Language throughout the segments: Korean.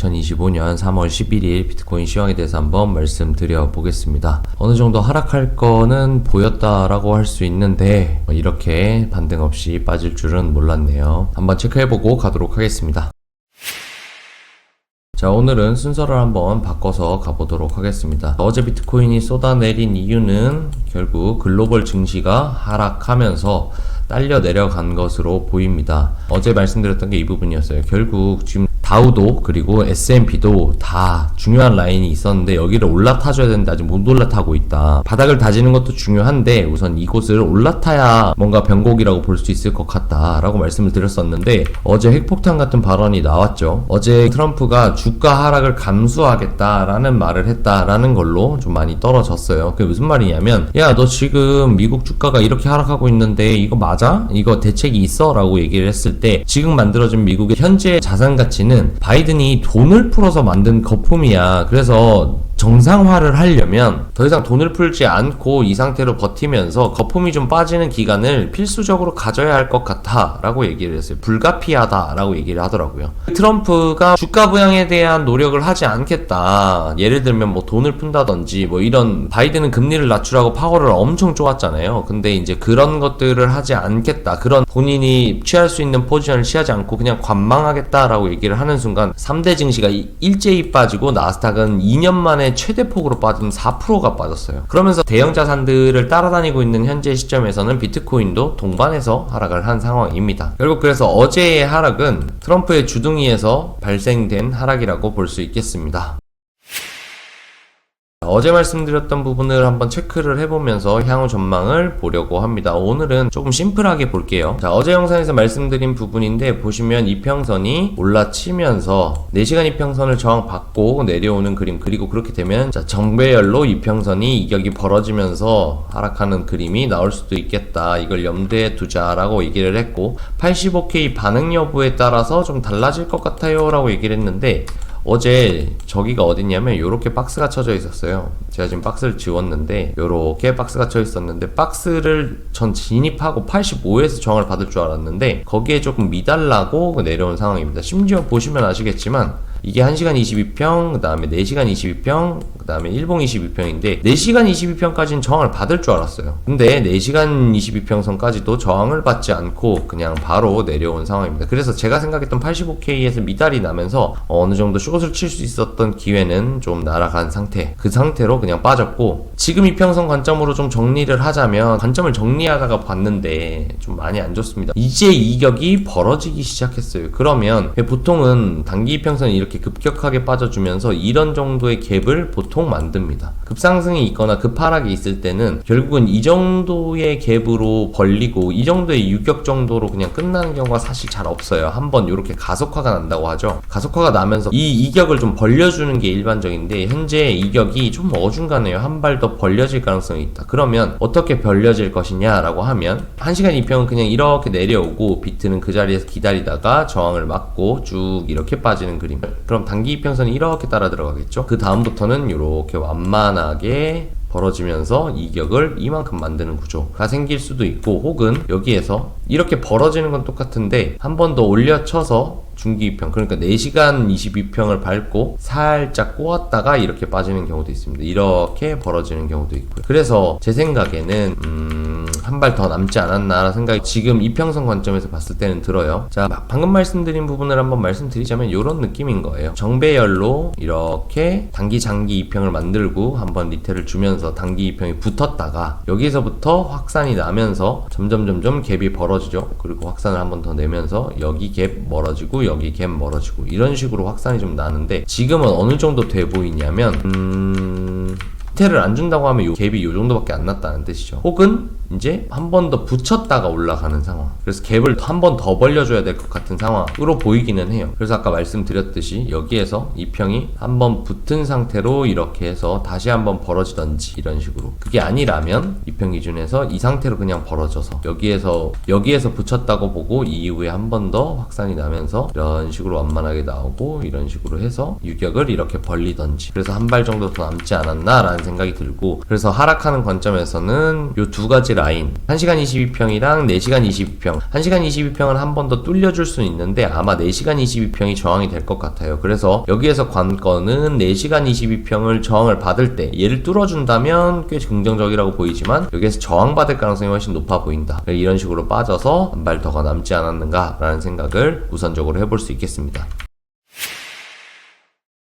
2025년 3월 11일 비트코인 시황에 대해서 한번 말씀드려 보겠습니다. 어느 정도 하락할 거는 보였다라고 할 수 있는데 이렇게 반등 없이 빠질 줄은 몰랐네요. 한번 체크해보고 가도록 하겠습니다. 자, 오늘은 순서를 한번 바꿔서 가보도록 하겠습니다. 어제 비트코인이 쏟아내린 이유는 결국 글로벌 증시가 하락하면서 딸려 내려간 것으로 보입니다. 어제 말씀드렸던 게 이 부분이었어요. 결국 지금 다우도 그리고 S&P도 다 중요한 라인이 있었는데 여기를 올라타줘야 되는데 아직 못 올라타고 있다. 바닥을 다지는 것도 중요한데 우선 이곳을 올라타야 뭔가 변곡이라고 볼 수 있을 것 같다라고 말씀을 드렸었는데 어제 핵폭탄 같은 발언이 나왔죠. 어제 트럼프가 주가 하락을 감수하겠다라는 말을 했다라는 걸로 좀 많이 떨어졌어요. 그게 무슨 말이냐면 야, 너 지금 미국 주가가 이렇게 하락하고 있는데 이거 맞아? 이거 대책이 있어? 라고 얘기를 했을 때 지금 만들어진 미국의 현재 자산 가치는 바이든이 돈을 풀어서 만든 거품이야. 그래서 정상화를 하려면 더 이상 돈을 풀지 않고 이 상태로 버티면서 거품이 좀 빠지는 기간을 필수적으로 가져야 할 것 같아 라고 얘기를 했어요. 불가피하다 라고 얘기를 하더라고요. 트럼프가 주가 부양에 대한 노력을 하지 않겠다, 예를 들면 뭐 돈을 푼다든지 뭐 이런, 바이든은 금리를 낮추라고 파월을 엄청 쪼았잖아요. 근데 이제 그런 것들을 하지 않겠다, 그런 본인이 취할 수 있는 포지션을 취하지 않고 그냥 관망하겠다 라고 얘기를 하는 순간 3대 증시가 일제히 빠지고 나스닥은 2년 만에 최대폭으로 빠진 4%가 빠졌어요. 그러면서 대형 자산들을 따라다니고 있는 현재 시점에서는 비트코인도 동반해서 하락을 한 상황입니다. 결국 그래서 어제의 하락은 트럼프의 주둥이에서 발생된 하락이라고 볼 수 있겠습니다. 어제 말씀드렸던 부분을 한번 체크를 해보면서 향후 전망을 보려고 합니다. 오늘은 조금 심플하게 볼게요. 자, 어제 영상에서 말씀드린 부분인데 보시면 이평선이 올라치면서 4시간 이평선을 저항받고 내려오는 그림, 그리고 그렇게 되면 자, 정배열로 이평선이 이격이 벌어지면서 하락하는 그림이 나올 수도 있겠다, 이걸 염두에 두자라고 얘기를 했고 85K 반응 여부에 따라서 좀 달라질 것 같아요 라고 얘기를 했는데 어제 저기가 어딨냐면 요렇게 박스가 쳐져 있었어요. 제가 지금 박스를 지웠는데 요렇게 박스가 쳐 있었는데 박스를 전 진입하고 85에서 저항을 받을 줄 알았는데 거기에 조금 미달라고 내려온 상황입니다. 심지어 보시면 아시겠지만 이게 1시간 22평, 그 다음에 4시간 22평, 그 다음에 일봉 22평인데 4시간 22평까지는 저항을 받을 줄 알았어요. 근데 4시간 22평 선까지도 저항을 받지 않고 그냥 바로 내려온 상황입니다. 그래서 제가 생각했던 85K에서 미달이 나면서 어느 정도 숏을 칠 수 있었던 기회는 좀 날아간 상태, 그 상태로 그냥 빠졌고, 지금 이평선 관점으로 좀 정리를 하자면 관점을 정리하다가 봤는데 좀 많이 안 좋습니다. 이제 이격이 벌어지기 시작했어요. 그러면 보통은 단기 이평선이 이렇게 급격하게 빠져주면서 이런 정도의 갭을 보통 만듭니다. 급상승이 있거나 급하락이 있을 때는 결국은 이 정도의 갭으로 벌리고 이 정도의 유격 정도로 그냥 끝나는 경우가 사실 잘 없어요. 한번 이렇게 가속화가 난다고 하죠. 가속화가 나면서 이 이격을 좀 벌려주는 게 일반적인데 현재 이격이 좀 어중간해요. 한 발 더 벌려질 가능성이 있다. 그러면 어떻게 벌려질 것이냐라고 하면 1시간 2평은 그냥 이렇게 내려오고 비트는 그 자리에서 기다리다가 저항을 맞고 쭉 이렇게 빠지는 그림. 그럼 단기 이평선이 이렇게 따라 들어가겠죠. 그 다음부터는 이렇게 완만하게 벌어지면서 이격을 이만큼 만드는 구조가 생길 수도 있고, 혹은 여기에서 이렇게 벌어지는 건 똑같은데 한 번 더 올려쳐서 중기 이평, 그러니까 4시간 22평을 밟고 살짝 꼬았다가 이렇게 빠지는 경우도 있습니다. 이렇게 벌어지는 경우도 있고요. 그래서 제 생각에는 한 발 더 남지 않았나 생각이 지금 이평선 관점에서 봤을 때는 들어요. 자, 방금 말씀드린 부분을 한번 말씀드리자면 이런 느낌인 거예요. 정배열로 이렇게 단기 장기 이평을 만들고 한번 리테를 주면서 단기 이평이 붙었다가 여기서부터 확산이 나면서 점점 갭이 벌어지죠. 그리고 확산을 한번 더 내면서 여기 갭 멀어지고 여기 갭 멀어지고 이런 식으로 확산이 좀 나는데 지금은 어느 정도 돼 보이냐면 리테를 안 준다고 하면 요 갭이 요 정도밖에 안 났다는 뜻이죠. 혹은 이제 한 번 더 붙였다가 올라가는 상황, 그래서 갭을 한 번 더 벌려줘야 될 것 같은 상황으로 보이기는 해요. 그래서 아까 말씀드렸듯이 여기에서 이평이 한 번 붙은 상태로 이렇게 해서 다시 한번 벌어지던지 이런 식으로, 그게 아니라면 이평 기준에서 이 상태로 그냥 벌어져서 여기에서 붙였다고 보고 이후에 한 번 더 확산이 나면서 이런 식으로 완만하게 나오고 이런 식으로 해서 유격을 이렇게 벌리던지, 그래서 한 발 정도 더 남지 않았나 라는 않을까라는 생각이 들고, 그래서 하락하는 관점에서는 요 두 가지 라인 1시간 22평이랑 4시간 22평 1시간 22평을 한 번 더 뚫려줄 수는 있는데 아마 4시간 22평이 저항이 될 것 같아요. 그래서 여기에서 관건은 4시간 22평을 저항을 받을 때 얘를 뚫어준다면 꽤 긍정적이라고 보이지만 여기에서 저항받을 가능성이 훨씬 높아 보인다. 이런 식으로 빠져서 한 발 더가 남지 않았는가 라는 생각을 우선적으로 해볼 수 있겠습니다.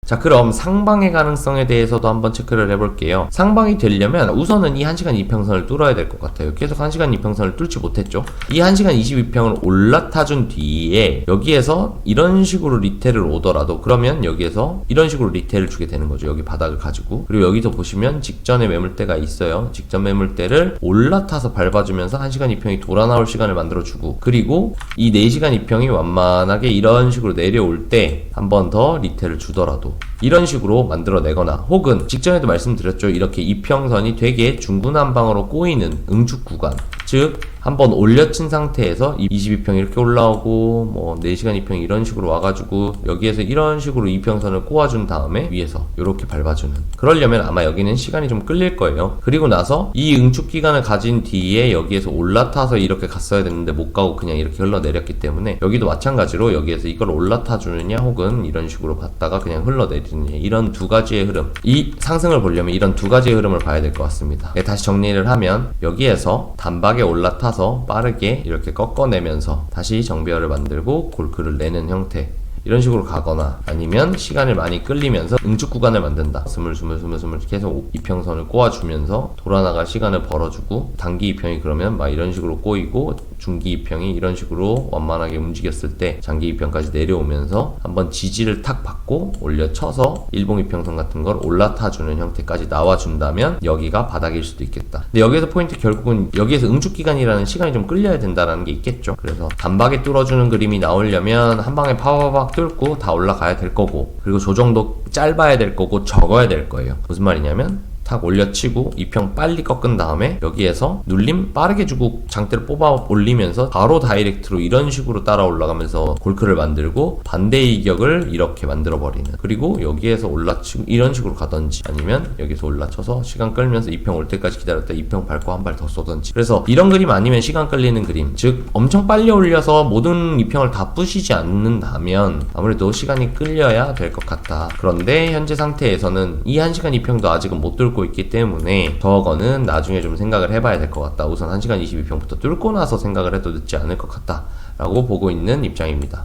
자, 그럼 상방의 가능성에 대해서도 한번 체크를 해볼게요. 상방이 되려면 우선은 이 1시간 2평선을 뚫어야 될 것 같아요. 계속 1시간 2평선을 뚫지 못했죠. 이 1시간 22평을 올라타준 뒤에 여기에서 이런 식으로 리테를 오더라도 그러면 여기에서 이런 식으로 리테를 주게 되는 거죠. 여기 바닥을 가지고. 그리고 여기서 보시면 직전에 매물대가 있어요. 직전 매물대를 올라타서 밟아주면서 1시간 2평이 돌아 나올 시간을 만들어주고, 그리고 이 4시간 2평이 완만하게 이런 식으로 내려올 때 한 번 더 리테를 주더라도 이런 식으로 만들어내거나, 혹은 직전에도 말씀드렸죠. 이렇게 이평선이 되게 중구난방으로 꼬이는 응축 구간, 즉 한번 올려친 상태에서 22평 이렇게 올라오고 뭐 4시간 2평 이런 식으로 와가지고 여기에서 이런 식으로 이평선을 꼬아준 다음에 위에서 이렇게 밟아주는, 그러려면 아마 여기는 시간이 좀 끌릴 거예요. 그리고 나서 이 응축 기간을 가진 뒤에 여기에서 올라타서 이렇게 갔어야 됐는데 못 가고 그냥 이렇게 흘러내렸기 때문에 여기도 마찬가지로 여기에서 이걸 올라타 주느냐 혹은 이런 식으로 봤다가 그냥 흘러내리느냐, 이런 두 가지의 흐름, 이 상승을 보려면 이런 두 가지의 흐름을 봐야 될 것 같습니다. 다시 정리를 하면 여기에서 단박에 올라타서 빠르게 이렇게 꺾어내면서 다시 정배열을 만들고 골크를 내는 형태, 이런 식으로 가거나, 아니면 시간을 많이 끌리면서 응축 구간을 만든다. 스물스물 계속 이평선을 꼬아주면서 돌아나갈 시간을 벌어주고, 단기 이평이 그러면 막 이런 식으로 꼬이고, 중기 이평이 이런 식으로 완만하게 움직였을 때 장기 이평까지 내려오면서 한번 지지를 탁 받고 올려쳐서 일봉 이평선 같은 걸 올라타주는 형태까지 나와준다면 여기가 바닥일 수도 있겠다. 근데 여기에서 포인트, 결국은 여기에서 응축 기간이라는 시간이 좀 끌려야 된다는 게 있겠죠. 그래서 단박에 뚫어주는 그림이 나오려면 한 방에 파바박 뚫고 다 올라가야 될 거고, 그리고 조정도 짧아야 될 거고 적어야 될 거예요. 무슨 말이냐면 탁 올려치고 2평 빨리 꺾은 다음에 여기에서 눌림 빠르게 주고 장대를 뽑아 올리면서 바로 다이렉트로 이런 식으로 따라 올라가면서 골크를 만들고 반대의 이격을 이렇게 만들어 버리는, 그리고 여기에서 올라치고 이런 식으로 가던지, 아니면 여기서 올라쳐서 시간 끌면서 2평 올 때까지 기다렸다 2평 밟고 한 발 더 쏘던지. 그래서 이런 그림 아니면 시간 끌리는 그림, 즉 엄청 빨리 올려서 모든 2평을 다 부시지 않는다면 아무래도 시간이 끌려야 될 것 같다. 그런데 현재 상태에서는 이 1시간 2평도 아직은 못 뚫고 있기 때문에 저거는 나중에 좀 생각을 해봐야 될 것 같다. 우선 1시간 22평부터 뚫고 나서 생각을 해도 늦지 않을 것 같다 라고 보고 있는 입장입니다.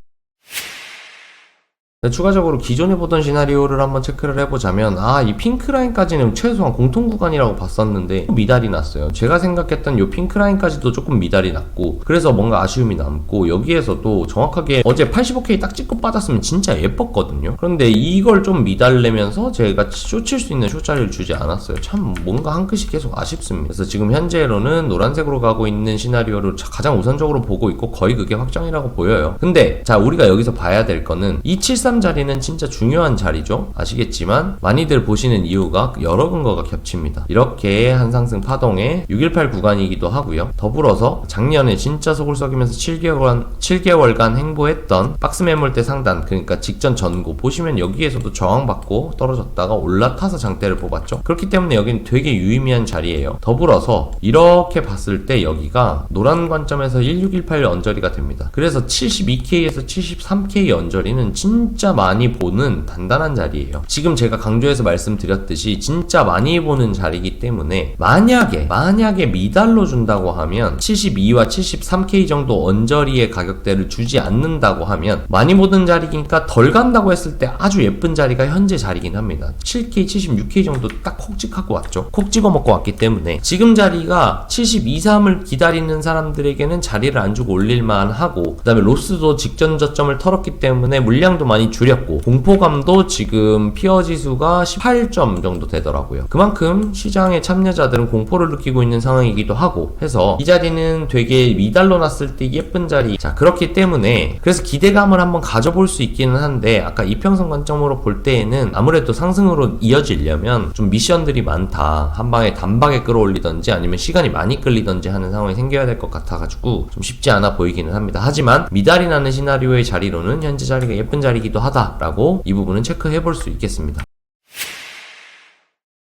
추가적으로 기존에 보던 시나리오를 한번 체크를 해보자면, 이 핑크라인까지는 최소한 공통구간이라고 봤었는데 미달이 났어요. 제가 생각했던 요 핑크라인까지도 조금 미달이 났고, 그래서 뭔가 아쉬움이 남고, 여기에서도 정확하게 어제 85K 딱 찍고 빠졌으면 진짜 예뻤거든요. 그런데 이걸 좀 미달내면서 제가 쇼칠 수 있는 쇼자리를 주지 않았어요. 참 뭔가 한 끗이 계속 아쉽습니다. 그래서 지금 현재로는 노란색으로 가고 있는 시나리오를 가장 우선적으로 보고 있고 거의 그게 확정이라고 보여요. 근데 자, 우리가 여기서 봐야 될 거는 273 자리는 진짜 중요한 자리죠. 아시겠지만 많이들 보시는 이유가 여러 근거가 겹칩니다. 이렇게 한 상승 파동의 618 구간이기도 하고요. 더불어서 작년에 진짜 속을 썩이면서 7개월간 행보했던 박스 매물대 상단, 그러니까 직전 전고 보시면 여기에서도 저항받고 떨어졌다가 올라타서 장대를 뽑았죠. 그렇기 때문에 여기는 되게 유의미한 자리예요. 더불어서 이렇게 봤을 때 여기가 노란 관점에서 1618 언저리가 됩니다. 그래서 72K에서 73K 언저리는 진짜 많이 보는 단단한 자리예요. 지금 제가 강조해서 말씀드렸듯이 진짜 많이 보는 자리이기 때문에 만약에 미달로 준다고 하면 72와 73K 정도 언저리의 가격대를 주지 않는다고 하면 많이 보는 자리니까 덜 간다고 했을 때 아주 예쁜 자리가 현재 자리긴 합니다. 7K, 76K 정도 딱 콕 찍하고 왔죠. 콕 찍어 먹고 왔기 때문에 지금 자리가 72, 3을 기다리는 사람들에게는 자리를 안 주고 올릴만 하고, 그 다음에 로스도 직전 저점을 털었기 때문에 물량도 많이 줄였고 공포감도 지금 피어 지수가 18점 정도 되더라고요. 그만큼 시장의 참여자들은 공포를 느끼고 있는 상황이기도 하고 해서 이 자리는 되게 미달로 났을 때 예쁜 자리. 자, 그렇기 때문에 그래서 기대감을 한번 가져볼 수 있기는 한데, 아까 이평선 관점으로 볼 때에는 아무래도 상승으로 이어지려면 좀 미션들이 많다. 한 방에 단박에 끌어올리던지 아니면 시간이 많이 끌리던지 하는 상황이 생겨야 될 것 같아가지고 좀 쉽지 않아 보이기는 합니다. 하지만 미달이 나는 시나리오의 자리로는 현재 자리가 예쁜 자리이기도 하다 라고 이 부분은 체크해 볼 수 있겠습니다.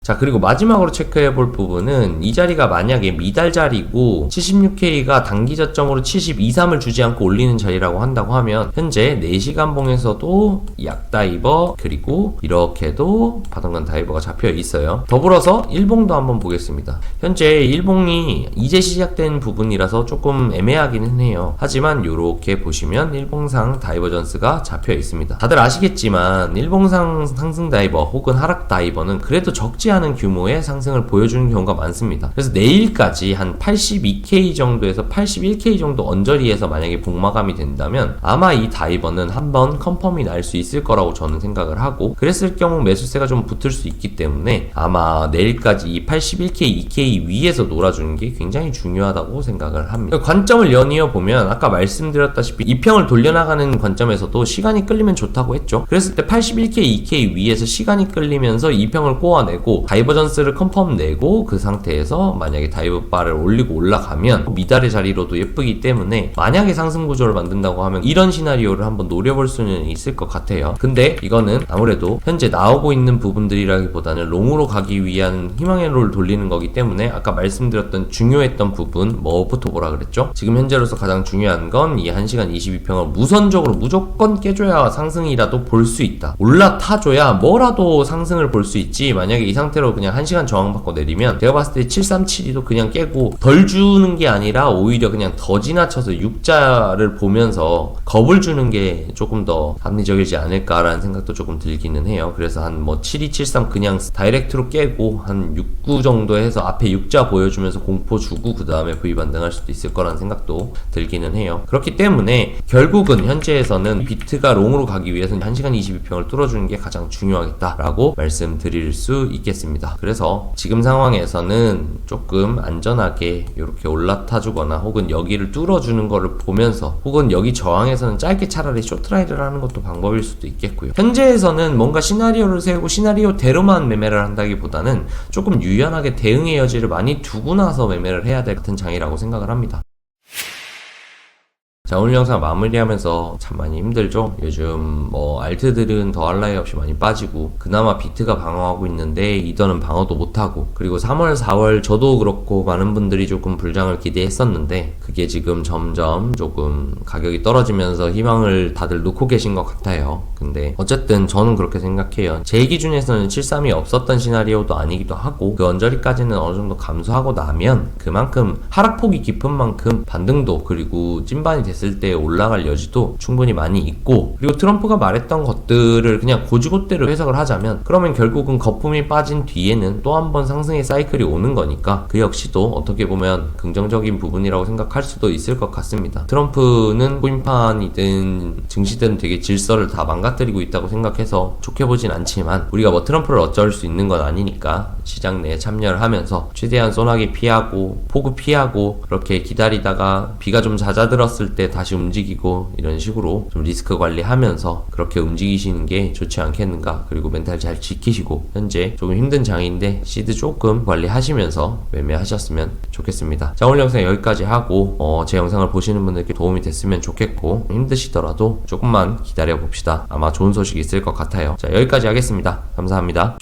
자, 그리고 마지막으로 체크해 볼 부분은 이 자리가 만약에 미달 자리고 76K가 단기 저점으로 72.3을 주지 않고 올리는 자리라고 한다고 하면 현재 4시간 봉에서도 약다이버 그리고 이렇게도 바닥난 다이버가 잡혀 있어요. 더불어서 일봉도 한번 보겠습니다. 현재 일봉이 이제 시작된 부분이라서 조금 애매하기는 해요. 하지만 이렇게 보시면 일봉상 다이버전스가 잡혀 있습니다. 다들 아시겠지만 일봉상 상승 다이버 혹은 하락 다이버는 그래도 적지 않은 규모의 상승을 보여주는 경우가 많습니다. 그래서 내일까지 한 82K 정도에서 81K 정도 언저리에서 만약에 복마감이 된다면 아마 이 다이버는 한번 컨펌이 날 수 있을 거라고 저는 생각을 하고, 그랬을 경우 매수세가 좀 붙을 수 있기 때문에 아마 내일까지 이 81K, 2K 위에서 놀아주는 게 굉장히 중요하다고 생각을 합니다. 관점을 연이어 보면 아까 말씀드렸다시피 이평을 돌려나가는 관점에서도 시간이 끌리면 좋다고 했죠. 그랬을 때 81K, 2K 위에서 시간이 끌리면서 이평을 꼬아내고 다이버전스를 컨펌 내고 그 상태에서 만약에 다이버바를 올리고 올라가면 미달의 자리로도 예쁘기 때문에 만약에 상승 구조를 만든다고 하면 이런 시나리오를 한번 노려볼 수는 있을 것 같아요. 근데 이거는 아무래도 현재 나오고 있는 부분들이라기보다는 롱으로 가기 위한 희망의 롤을 돌리는 거기 때문에 아까 말씀드렸던 중요했던 부분 뭐부터 보라 그랬죠? 지금 현재로서 가장 중요한 건 이 1시간 22평을 무선적으로 무조건 깨줘야 상승이라도 볼 수 있다. 올라타줘야 뭐라도 상승을 볼 수 있지. 만약에 이 상태로 그냥 1시간 저항받고 내리면 제가 봤을 때 732도 그냥 깨고 덜 주는 게 아니라 오히려 그냥 더 지나쳐서 6자를 보면서 겁을 주는 게 조금 더 합리적이지 않을까라는 생각도 조금 들기는 해요. 그래서 한 뭐 7273 그냥 다이렉트로 깨고 한 69 정도 해서 앞에 6자 보여주면서 공포 주고 그 다음에 V 반등할 수도 있을 거라는 생각도 들기는 해요. 그렇기 때문에 결국은 현재에서는 비트가 롱으로 가기 위해서는 1시간 22평을 뚫어주는 게 가장 중요하겠다라고 말씀드릴 수 있겠습니다. 그래서 지금 상황에서는 조금 안전하게 이렇게 올라타주거나 혹은 여기를 뚫어주는 거를 보면서 혹은 여기 저항에서는 짧게 차라리 쇼트라이드를 하는 것도 방법일 수도 있겠고요. 현재에서는 뭔가 시나리오를 세우고 시나리오대로만 매매를 한다기보다는 조금 유연하게 대응의 여지를 많이 두고 나서 매매를 해야 될 같은 장이라고 생각을 합니다. 자, 오늘 영상 마무리하면서 참 많이 힘들죠? 요즘 뭐 알트들은 더할 나위 없이 많이 빠지고 그나마 비트가 방어하고 있는데 이더는 방어도 못하고, 그리고 3월 4월 저도 그렇고 많은 분들이 조금 불장을 기대했었는데 그게 지금 점점 조금 가격이 떨어지면서 희망을 다들 놓고 계신 것 같아요. 근데 어쨌든 저는 그렇게 생각해요. 제 기준에서는 73이 없었던 시나리오도 아니기도 하고 그 언저리까지는 어느 정도 감소하고 나면 그만큼 하락폭이 깊은 만큼 반등도 그리고 찐반이 됐을 때 올라갈 여지도 충분히 많이 있고, 그리고 트럼프가 말했던 것들을 그냥 고지고대로 해석을 하자면 그러면 결국은 거품이 빠진 뒤에는 또 한 번 상승의 사이클이 오는 거니까 그 역시도 어떻게 보면 긍정적인 부분이라고 생각할 수도 있을 것 같습니다. 트럼프는 코인판이든 증시든 되게 질서를 다 망가뜨리고 있다고 생각해서 좋게 보진 않지만 우리가 뭐 트럼프를 어쩔 수 있는 건 아니니까 시장 내에 참여를 하면서 최대한 소나기 피하고 폭우 피하고 그렇게 기다리다가 비가 좀 잦아들었을 때 다시 움직이고 이런 식으로 좀 리스크 관리하면서 그렇게 움직이시는 게 좋지 않겠는가. 그리고 멘탈 잘 지키시고 현재 조금 힘든 장인데 시드 조금 관리하시면서 매매하셨으면 좋겠습니다. 자, 오늘 영상 여기까지 하고 제 영상을 보시는 분들께 도움이 됐으면 좋겠고 힘드시더라도 조금만 기다려 봅시다. 아마 좋은 소식이 있을 것 같아요. 자, 여기까지 하겠습니다. 감사합니다.